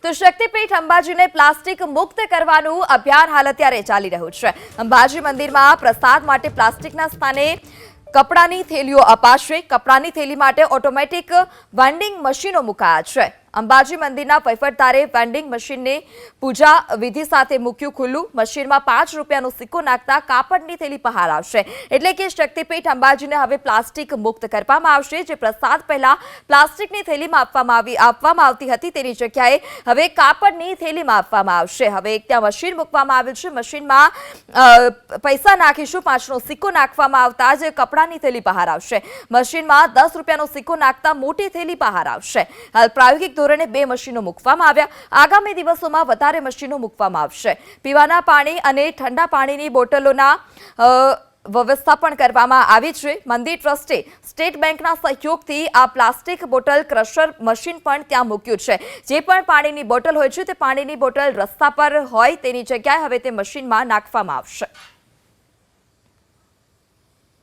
તો શક્તિપીઠ અંબાજીને પ્લાસ્ટિક મુક્ત કરવાનું અભિયાન હાલ અત્યારે ચાલી રહ્યું છે। અંબાજી મંદિરમાં પ્રસાદ માટે પ્લાસ્ટિકના સ્થાને કપડાની થેલીઓ અપાશે। કપડાની થેલી માટે ઓટોમેટિક વેન્ડિંગ મશીનો મુકાયા છે। અંબાજી મંદિરના વહીવટદારે વેન્ડિંગ મશીનને પૂજા વિધિ સાથે મૂક્યું ખુલ્લું। મશીનમાં ₹5નો સિક્કો નાખતા કાપડની થેલી બહાર આવશે। એટલે કે શક્તિપીઠ અંબાજીને હવે પ્લાસ્ટિક મુક્ત કરવામાં આવશે। જે પ્રસાદ પહેલા પ્લાસ્ટિકની થેલીમાં આપવામાં આવતી હતી તેની જગ્યાએ હવે કાપડની થેલીમાં આપવામાં આવશે। હવે ત્યાં મશીન મૂકવામાં આવ્યું છે। મશીનમાં પૈસા નાખીશું, 5નો સિક્કો નાખવામાં આવતા જ કપડાની થેલી બહાર આવશે। મશીનમાં ₹10નો સિક્કો નાખતા મોટી થેલી બહાર આવશે। હાલ પ્રાયોગિક ધોરણે 2 મશીનો મૂકવામાં આવ્યા। આગામી દિવસોમાં વધારે મશીનો મૂકવામાં આવશે। પીવાના પાણી અને ઠંડા પાણીની બોટલોના વ્યવસ્થા પણ કરવામાં આવી છે। મંદિર ટ્રસ્ટે સ્ટેટ બેંકના સહયોગથી આ પ્લાસ્ટિક બોટલ ક્રશર મશીન પણ ત્યાં મૂક્યું છે। જે પણ પાણીની બોટલ હોય છે તે પાણીની બોટલ રસ્તા પર હોય તેની જગ્યાએ હવે તે મશીનમાં નાખવામાં આવશે।